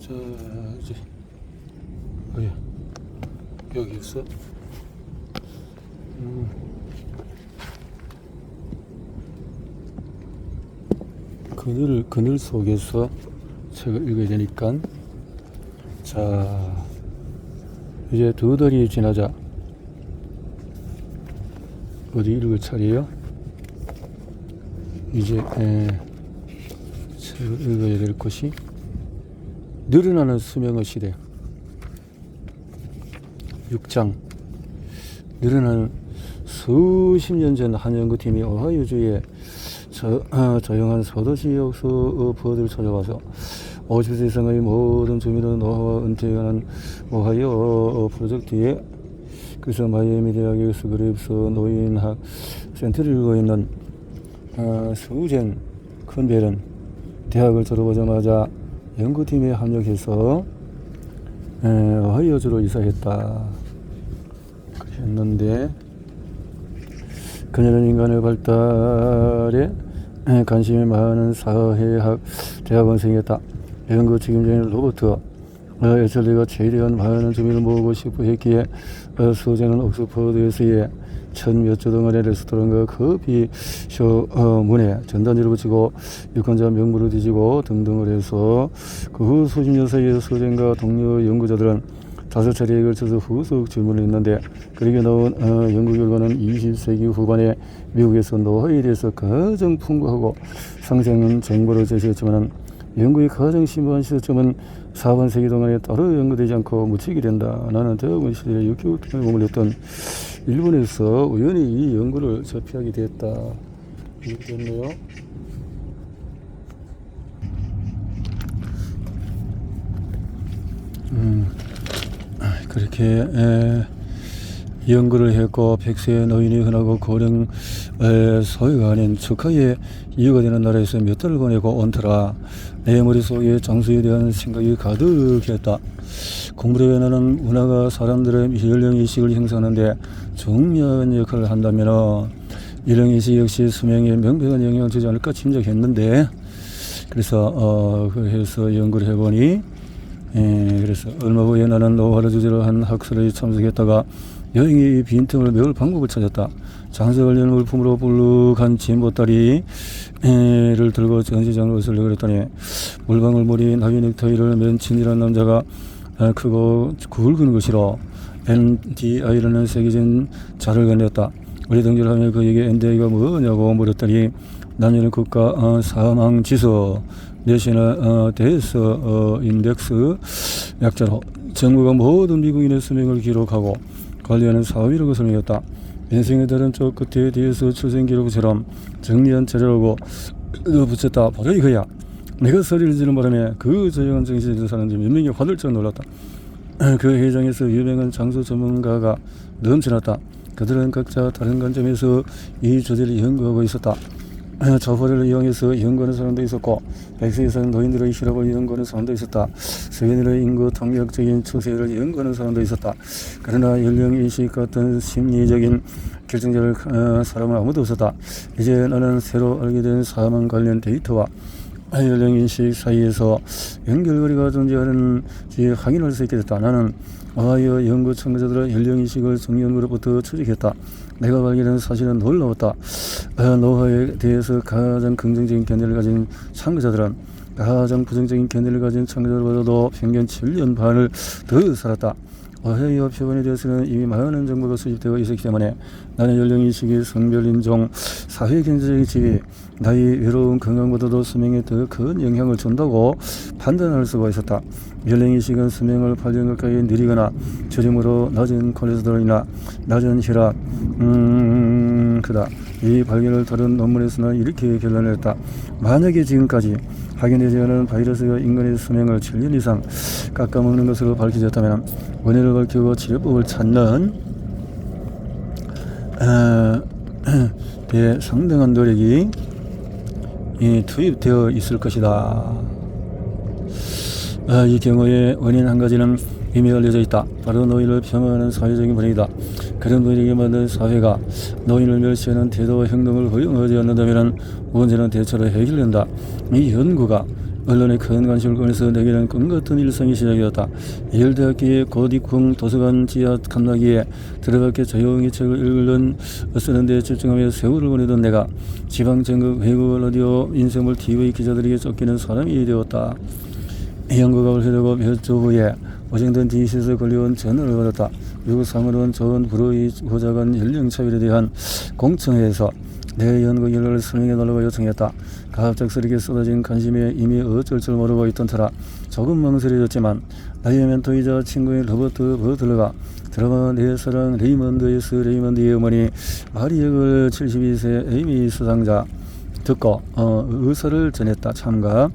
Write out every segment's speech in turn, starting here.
자, 이제 어디 여기 있어. 그늘 속에서 책을 읽어야 되니까. 자, 이제 두 달이 지나자 어디 읽을 차례요? 이제 책을 읽어야 될 것이 늘어나는 수명의 시대 6장. 늘어나는 수십 년 전 한 연구팀이 오하이오주의 조용한 소도시역서 버드를 찾아와서 50세 이상의 모든 주민은 노화와 은퇴에 관한 오하이오 프로젝트에, 그래서 마이애미 대학의 스그립스 노인학 센터를 이루고 있는 수젠 컨벨은 대학을 졸업하자마자 연구팀에 합력해서 오하이오주로 이사했다. 그랬는데 그녀는 인간의 발달에 관심이 많은 사회학 대학원생이었다. 연구 책임자인 로버트 에슬리가 최대한 많은 주민을 모으고 싶어 했기에 수제는 옥스퍼드에서의 천몇 주 동안의 레스토랑과 커피숍 문에 전단지를 붙이고 유권자 명부를 뒤지고 등등을 해서 그 후 수십 년 사이에 수젠과 동료 연구자들은 5차례에 걸쳐서 후속 질문을 했는데, 그렇게 나온 연구 결과는 20세기 후반에 미국에서 노화에 대해서 가장 풍부하고 상세한 정보를 제시했지만 연구의 가장 심오한 시초점은 4번 세기 동안에 따로 연구되지 않고 묻히게 된다. 나는 대학원 시절에 6개월 동안 공부를 했던 일본에서 우연히 이 연구를 접하게 됐다. 이렇게 됐네요. 그렇게 연구를 했고, 100세 노인이 흔하고 고령 소유가 아닌 축하의 이유가 되는 나라에서 몇 달을 보내고 온터라. 내 머릿속에 장수에 대한 생각이 가득했다. 공부를 위해 나는 문화가 사람들의 연령의식을 형성하는데 중요한 역할을 한다면 연령의식 역시 수명에 명백한 영향을 주지 않을까 짐작했는데, 그래서 그래서 연구를 해보니 그래서 얼마 후에 나는 노화를 주제로 한 학술에 참석했다가 여행의 빈틈을 메울 방법을 찾았다. 장사 관련 물품으로 불룩한 진보다리를 들고 전시장으로 설레 그랬더니 물방울머리 나비 넥타이를 맨 친이라는 남자가 크고 굵은 것이로 NDI라는 세계적인 자를 건넸다. 우리 동지를 하며 그에게 NDI가 뭐냐고 물었더니 남녀는 국가 사망지수 내셔널 데스 인덱스 약자로 정부가 모든 미국인의 수명을 기록하고 관리하는 사업이라고 설명했다. 인생의 다른 쪽 끝에 대해서 출생 기록처럼 정리한 자료라고 붙였다. 바로 이거야. 내가 소리를 지르는 바람에 그 조용한 정신에 사는 몇 명이 화들짝 놀랐다. 그 회장에서 유명한 장수 전문가가 넘쳐났다. 그들은 각자 다른 관점에서 이 주제를 연구하고 있었다. 저포를 이용해서 연구하는 사람도 있었고, 100세 이상 노인들의 실업을 연구하는 사람도 있었다. 세계인의 인구 통역적인 추세를 연구하는 사람도 있었다. 그러나 연령인식 같은 심리적인 결정자를 사람은 아무도 없었다. 이제 나는 새로 알게 된 사망 관련 데이터와 연령인식 사이에서 연결고리가 존재하는지 확인할 수 있게 됐다. 나는 오하이오 연구 참가자들의 연령인식을 정연구로부터 추적했다. 내가 발견한 사실은 놀라웠다. 노화에 대해서 가장 긍정적인 견해를 가진 참가자들은 가장 부정적인 견해를 가진 참가자들보다도 평균 7년 반을 더 살았다. 오하이오 표본에 대해서는 이미 많은 정보가 수집되어 있었기 때문에 나는 연령인식이 성별인종, 사회경제적인 지위, 나이, 외로움, 건강보다도 수명에 더 큰 영향을 준다고 판단할 수가 있었다. 연령인식은 수명을 8년 가까이 느리거나 저림으로 낮은 콜레스테롤이나 낮은 혈압, 그다. 이 발견을 다른 논문에서는 이렇게 결론을 했다. 만약에 지금까지 확인되지 않은 바이러스가 인간의 수명을 7년 이상 깎아먹는 것으로 밝혀졌다면 원인을 밝히고 치료법을 찾는 데 상당한 노력이 투입되어 있을 것이다. 이 경우에 원인 한 가지는 이미 알려져 있다. 바로 노인을 폄하하는 사회적인 분위기다. 그런 분위기에 만든 사회가 노인을 멸시하는 태도와 행동을 허용하지 않는다면 문제는 대체로 해결된다. 이 연구가 언론에 큰 관심을 끌면서 내게는 꿈같은 일상이 시작이었다. 예일대학교의 고딕궁 도서관 지하 칸막이에 들어밖에 조용히 책을 쓰는 데 집중하며 세월을 보내던 내가 지방 전국 외국 라디오 인생물 TV 기자들에게 쫓기는 사람이 되었다. 연구각을 흐르고 몇 주 후에 워싱턴 DC에서 걸려온 전화를 받았다. 미국 상원은 존 브로이 보좌관 연령 차별에 대한 공청회에서 내 연구 결과를 설명해 달라고 요청했다. 갑작스럽게 쏟아진 관심에 이미 어쩔 줄 모르고 있던 터라 조금 망설여졌지만 나의 멘토이자 친구인 로버트 버틀러가 드라마 내 사랑 레이먼드 S. 레이먼드의 어머니 마리 역을 72세 에이미 수상자 듣고 의사를 전했다. 참가.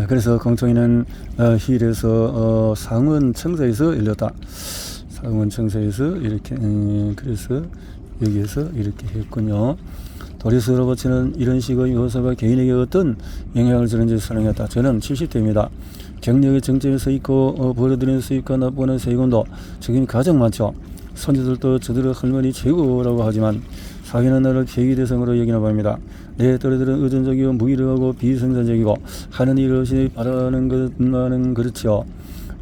그래서 공청회는 힐에서 상원 청사에서 열렸다. 상원 청사에서 이렇게 그래서 여기에서 이렇게 했군요. 도리스 로버츠는 이런 식의 묘사가 개인에게 어떤 영향을 주는지 설명했다. 저는 70대입니다. 경력의 정점에 서 있고 벌어들이는 수입과 납부하는 세금도 적임이 가장 많죠. 손주들도 저들의 할머니 최고라고 하지만 사회는 나를 계기 대상으로 여기나 봅니다. 내 또래들은 의존적이고 무기력하고 비생산적이고 하는 일 없이 바라는 것만은 그렇지요.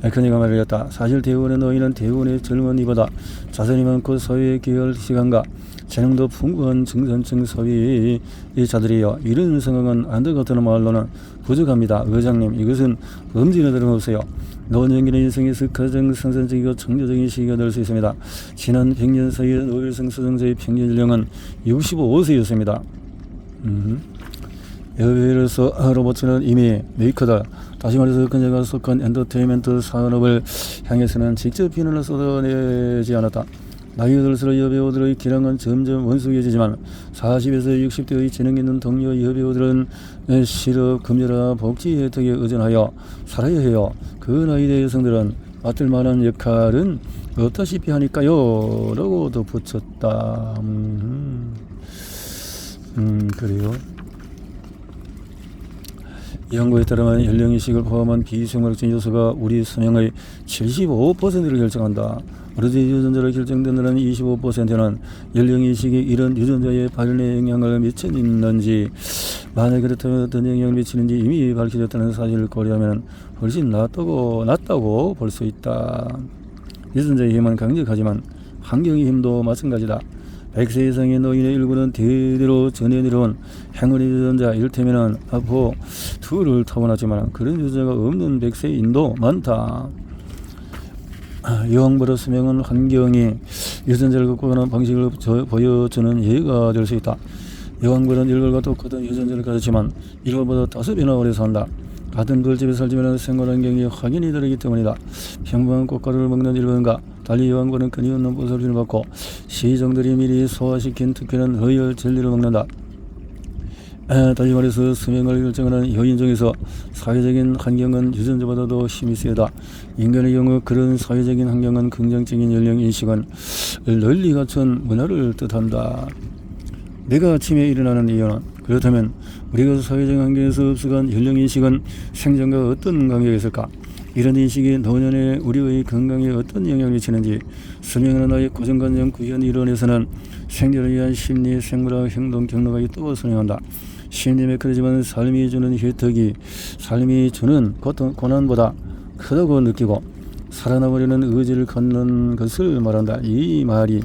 그러니까 말이었다. 사실 대부분의 노인은 대부분의 젊은이보다 자산이 많고 사회에 기여할 시간과 재능도 풍부한 중산층 소비자들이요. 이런 생각은 안될 같은 말로는 부족합니다. 의장님, 이것은 범죄나 다름없어요. 노년기는 인생에서 가장 생산적이고 창조적인 시기가 될 수 있습니다. 지난 100년 사이에 노벨상 수상자의 평균 연령은 65세였습니다. 여기로서 로버츠는 이미 메이커다. 다시 말해서 그녀가 속한 엔터테인먼트 산업을 향해서는 직접 비난을 쏟아내지 않았다. 나이가 들수록 여배우들의 기량은 점점 원숙해지지만 40에서 60대의 재능 있는 동료 여배우들은 실업, 금연화, 복지 혜택에 의존하여 살아야 해요. 그 나이대 여성들은 맡을 만한 역할은 없다시피 하니까요. 라고 덧붙였다. 그래요. 연구에 따르면 연령인식을 포함한 비생물학적 요소가 우리 수명의 75%를 결정한다. 어르신 유전자로 결정되는 25%는 연령인식이 이런 유전자의 발현에 영향을 미치는지, 만약 그렇다면 어떤 영향을 미치는지 이미 밝혀졌다는 사실을 고려하면 훨씬 낫다고 볼 수 있다. 유전자의 힘은 강력하지만 환경의 힘도 마찬가지다. 100세 이상의 노인의 일부는 대대로 전해 내려온 행운의 유전자, 이를테면 아포 2를 타고났지만 그런 유전자가 없는 100세인도 많다. 여왕벌의 수명은 환경이 유전자를 극복하는 방식을 보여주는 예가 될 수 있다. 여왕벌은 일벌과 똑같은 유전자를 가졌지만 일벌보다 5배나 오래 산다. 같은 벌집에 살지만 생활환경이 확연히 다르기 때문이다. 평범한 꽃가루를 먹는 일벌과 달리 여왕벌은 끊임없는 보살핌을 받고 시종들이 미리 소화시킨 특별한 로열 젤리를 먹는다. 다시 말해서 수명을 결정하는 요인 중에서 사회적인 환경은 유전자보다도 힘이 세다. 인간의 경우 그런 사회적인 환경은 긍정적인 연령 인식은 널리 갖춘 문화를 뜻한다. 내가 아침에 일어나는 이유는 그렇다면 우리가 사회적 환경에서 흡수한 연령 인식은 생존과 어떤 관계가 있을까? 이런 인식이 노년의 우리의 건강에 어떤 영향을 미치는지 수명이나 나의 고정관념 구현 이론에서는 생존을 위한 심리, 생물학, 행동 경로가 있다고 설명한다. 심리 메커니즘은 삶이 주는 혜택이 삶이 주는 고난보다 크다고 느끼고 살아남으려는 의지를 갖는 것을 말한다. 이 말이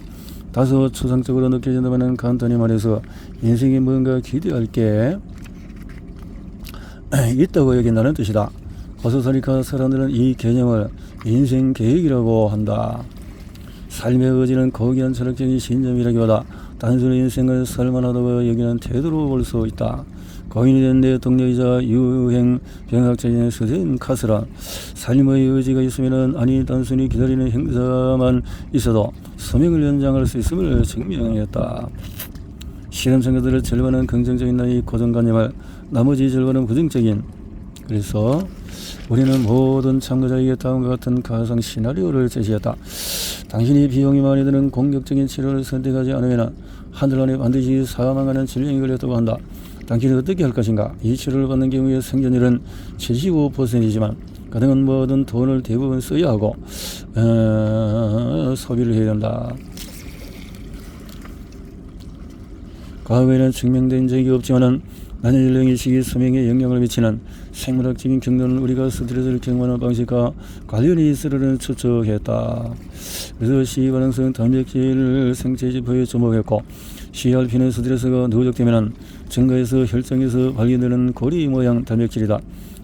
다소 추상적으로 느껴진다면 간단히 말해서 인생에 뭔가 기대할 게 있다고 여긴다는 뜻이다. 코스타리카 사람들은 이 개념을 인생 계획이라고 한다. 삶의 의지는 고귀한 철학적인 신념이라기보다 단순히 인생을 살만하다고 여기는 태도로 볼 수 있다. 고인이 된 내 동료이자 유행 병학자인 스탠 카스란 삶의 의지가 있으면 아니 단순히 기다리는 행사만 있어도 수명을 연장할 수 있음을 증명했다. 실험 참가들의 절반은 긍정적인 나의 고정관념을, 나머지 절반은 부정적인. 그래서 우리는 모든 참가자에게 다음과 같은 가상 시나리오를 제시했다. 당신이 비용이 많이 드는 공격적인 치료를 선택하지 않으면 한 달 안에 반드시 사망하는 질병이 걸렸다고 한다. 당신은 어떻게 할 것인가? 이 치료를 받는 경우에 생존율은 75%이지만 가능한 모든 돈을 대부분 써야 하고 소비를 해야 된다. 과거에는 증명된 적이 없지만 나는 연령의식이 수명에 영향을 미치는 생물학적인 경로는 우리가 스트레스를 경험하는 방식과 관련이 있으리라는 추측했다. 그래서 C반응성 단백질 생체지표에 주목했고, CRP는 스트레스가 누적되면 증가해서 혈장에서 발견되는 고리 모양 단백질이다.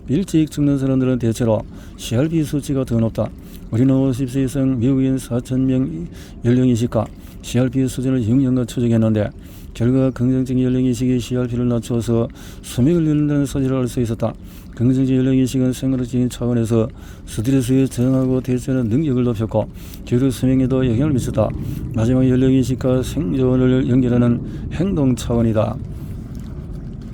일찍 죽는 사람들은 대체로 CRP 수치가 더 높다. 우리는 50세 이상 미국인 4,000명 연령의식과 CRP 수준을 6년간 추적했는데, 결과 긍정적인 연령의식이 CRP를 낮추어서 수명을 늘린다는 사실을 알 수 있었다. 긍정적 연령의식은 생활적인 차원에서 스트레스에 저항하고 대처하는 능력을 높였고, 기록 수명에도 영향을 미쳤다. 마지막 연령의식과 생존을 연결하는 행동 차원이다.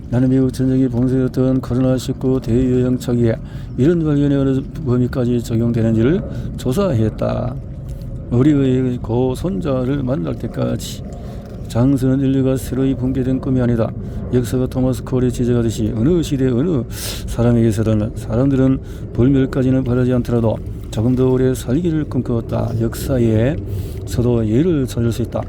나는 미국 전쟁이 봉쇄였던 코로나19 대유행 초기에 이런 발견의 어느 범위까지 적용되는지를 조사했다. 우리의 고손자를 만날 때까지. 장수는 인류가 새로이 붕괴된 꿈이 아니다. 역사가 토마스 콜이 지적하듯이 어느 시대 어느 사람에게서든 사람들은 불멸까지는 바라지 않더라도 조금 더 오래 살기를 꿈꾸었다. 역사에서도 예를 찾을 수 있다.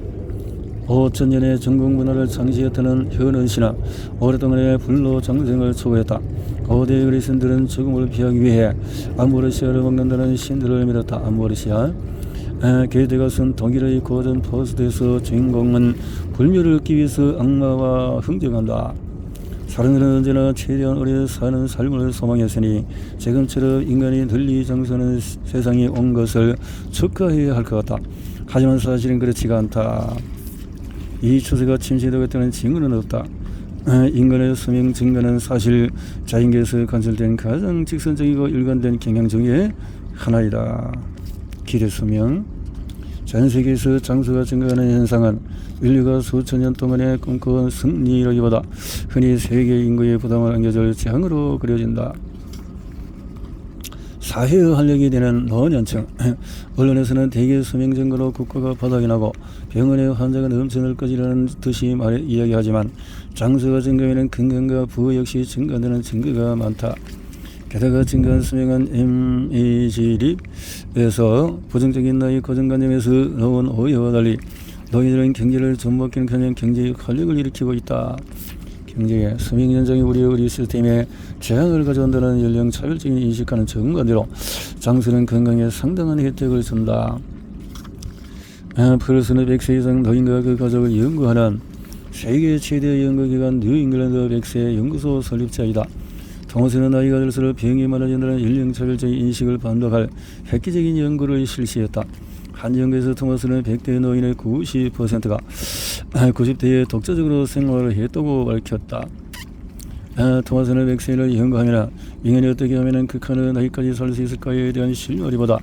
5천년의 전국 문화를 창시했다는 현은씨는 오랫동안의 불로 정생을 추구했다. 고대 그리스인들은 죽음을 피하기 위해 암모르시아를 먹는다는 신들을 믿었다. 암모르시아. 게데가 쓴 독일의 고전 포스트에서 주인공은 불멸을 얻기 위해서 악마와 흥정한다. 사람들은 언제나 최대한 오래 사는 삶을 소망했으니 지금처럼 인간이 널리 장수하는 세상이 온 것을 축하해야 할 것 같다. 하지만 사실은 그렇지가 않다. 이 추세가 침체되었다는 증거는 없다. 인간의 수명 증가는 사실 자연계에서 관찰된 가장 직선적이고 일관된 경향 중에 하나이다. 기대 수명. 전 세계에서 장수가 증가하는 현상은 인류가 수천 년 동안에 꿈꿔온 승리라기보다 흔히 세계 인구의 부담을 안겨줄 재앙으로 그려진다. 사회 활력이 되는 노년층. 언론에서는 대개 수명 증가로 국가가 바닥이 나고 병원의 환자가 넘쳐날 것이라는 듯이 이야기하지만 장수가 증가하면 건강과 부호 역시 증가되는 증거가 많다. 게다가 증가한 수명은 MAG립에서 부정적인 나이 고정관념에서 나온 오해와 달리 노인들은 경제를 좀먹기는커녕 경제의 활력을 일으키고 있다. 경제의 수명 연장이 우리의 의료 시스템에 재앙을 가져온다는 연령 차별적인 인식과는 정반대로 장수는 건강에 상당한 혜택을 준다. 플러스는 100세 이상 노인과 그 가족을 연구하는 세계 최대 연구기관 뉴잉글랜드 100세 연구소 설립자이다. 토마스는 나이가 들수록 병이 많아진다는 연령차별적인 인식을 반박할 획기적인 연구를 실시했다. 한 연구에서 토마스는 100대 노인의 90%가 90대에 독자적으로 생활을 했다고 밝혔다. 토마스는 100세를 연구하면 인간이 어떻게 하면 극한의 나이까지 살 수 있을까에 대한 실마리보다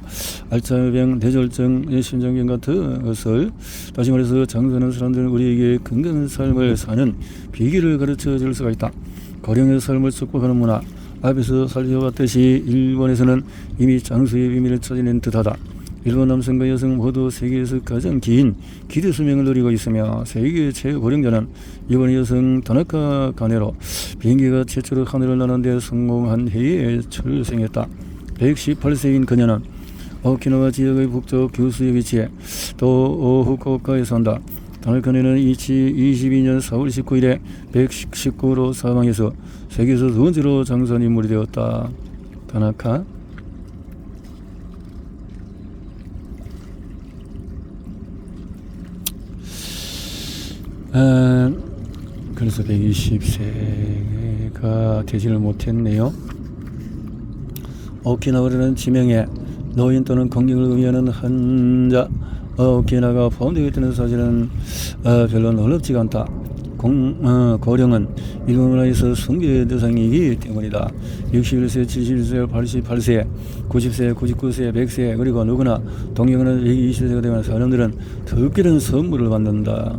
알츠하이머병, 뇌졸중, 심장병 같은 것을, 다시 말해서 장수하는 사람들은 우리에게 건강한 삶을 사는 비결을 가르쳐 줄 수가 있다. 고령의 삶을 축복하는 문화. 앞에서 살펴봤듯이 일본에서는 이미 장수의 의미를 찾아낸 듯하다. 일본 남성과 여성 모두 세계에서 가장 긴 기대 수명을 누리고 있으며 세계 최고령자는 일본의 여성 다나카 가네로 비행기가 최초로 하늘을 나는 데 성공한 해에 출생했다. 118세인 그녀는 오키나와 지역의 북쪽 규슈에 위치해 또 후쿠오카에 산다. 다나카네는 2022년 4월 19일에 119로 사망해서 세계에서 두 번째로 장수한 인물이 되었다. 다나카. 그래서 120세가 되지를 못했네요. 오키나와라는 지명에 노인 또는 공경을 의미하는 한자 오키나가 포함되어 있다는 사실은 별로 놀랍지가 않다. 고령은 일본 문화에서 숭배의 대상이기 때문이다. 61세, 71세, 88세, 90세, 99세, 100세, 그리고 누구나 동경은 120세가 되면 사람들은 특별한 선물을 받는다.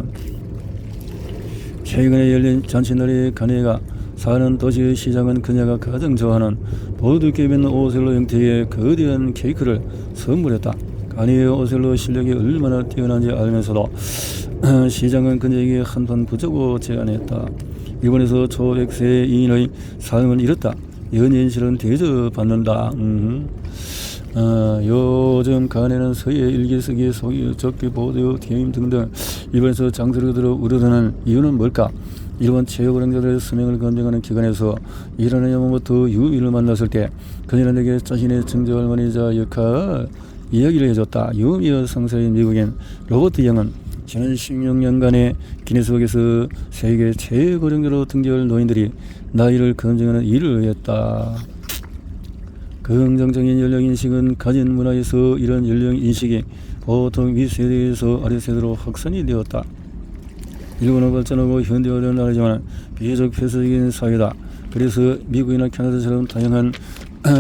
최근에 열린 잔치날의 가네가 사는 도시의 시장은 그녀가 가장 좋아하는 보드게임 오셀로 형태의 거대한 케이크를 선물했다. 가네의 오셀로 실력이 얼마나 뛰어난지 알면서도 시장은 그녀에게 한판 붙자고 제안했다. 일본에서 초 100세인의 삶은 이렇다. 연인실은 대접받는다. 요즘 가네는 서예, 일기쓰기, 소기, 적기, 보드, 게임 등등 일본에서 장수를 들어 우러드는 이유는 뭘까? 일본 최고령자들의 수명을 검증하는 기관에서 일하는 여모부터 유미를 만났을 때 그녀는 내게 자신의 증조할머니자 역할 이야기를 해줬다. 유미의 상사인 미국인 로버트 영은 지난 16년간의 기네스북에서 세계 최고령자로 등재할 노인들이 나이를 검증하는 일을 했다. 긍정적인 연령인식은 가진 문화에서 이런 연령인식이 보통 윗세대에서 아랫세대로 확산이 되었다. 일본은 발전하고 현대화된 나라지만 비교적 폐쇄적인 사회다. 그래서 미국이나 캐나다처럼 다양한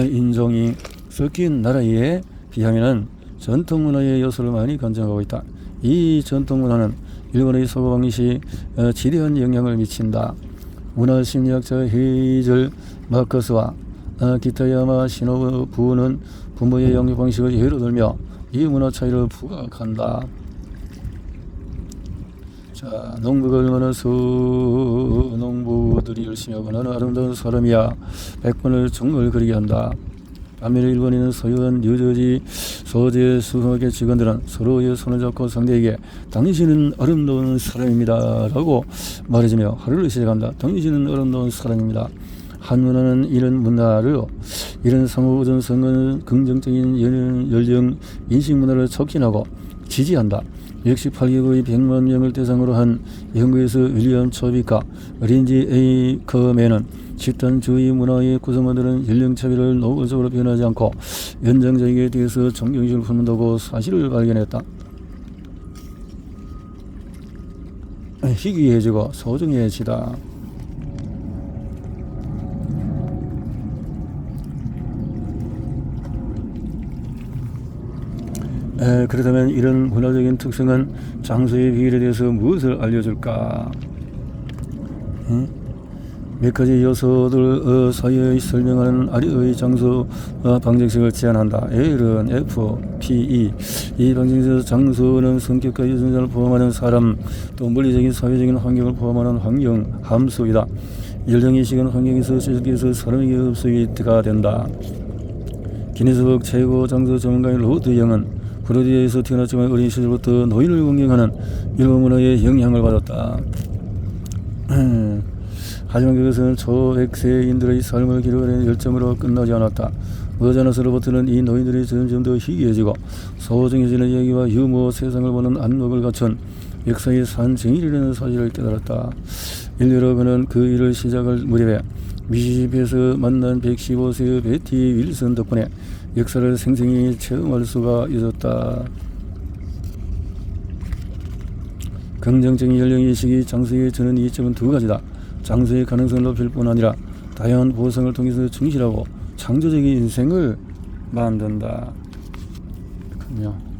인종이 섞인 나라에 비하면 전통 문화의 요소를 많이 간직하고 있다. 이 전통 문화는 일본의 사고방식이 지대한 영향을 미친다. 문화심리학자 헤이즐 마커스와 기타야마 시노부 부는 부모의 양육 방식을 예로 들며 이 문화 차이를 부각한다. 자, 농부가 얼마나 농부들이 열심히 하고 나는 아름다운 사람이야. 100번을 정을 그리게 한다. 반면에 일본인은 소유한 뉴저지 소재 수학의 직원들은 서로의 손을 잡고 상대에게 당신은 아름다운 사람입니다 라고 말해주며 하루를 시작한다. 당신은 아름다운 사람입니다. 한 문화는 이런 문화를 이런 상호우전성은 긍정적인 연령 인식 문화를 촉진하고 지지한다. 역시 8개국의 100만 명을 대상으로 한 연구에서 윌리엄 초비카, 린지 A. 커맨은 집단주의 문화의 구성원들은 연령차별을 노골적으로 변하지 않고 연장자에게 대해서 존경심을 품는다고 사실을 발견했다. 희귀해지고 소중해지다. 그렇다면 이런 문화적인 특성은 장소의 비율에 대해서 무엇을 알려줄까? 몇 가지 요소들 사이의 설명하는 아래의 장소 방정식을 제안한다. L은 F, P, E. 이 방정식에서 장소는 성격과 유전자를 포함하는 사람, 또 물리적인 사회적인 환경을 포함하는 환경 함수이다. 연령인식은 환경에서 지식에서 사람에게 흡수가 된다. 기네스북 최고 장소 전문가인 로버트 영은 프로디아에서 태어났지만 어린 시절부터 노인을 공경하는 일본 문화의 영향을 받았다. 하지만 그것은 초백세인들의 삶을 기록하는 열정으로 끝나지 않았다. 머지않아서 로버트는 이 노인들이 점점 더 희귀해지고 소중해지는 얘기와 유머, 세상을 보는 안목을 갖춘 역사의 산증인이라는 사실을 깨달았다. 일례로 그는 그 일을 시작할 무렵에 미시시피에서 만난 115세의 베티 윌슨 덕분에 역사를 생생히 체험할 수가 있었다. 긍정적인 연령인식이 장소에 주는 이점은 두 가지다. 장소의 가능성을 높일 뿐 아니라 다양한 보상을 통해서 충실하고 창조적인 인생을 만든다. 그렇군요.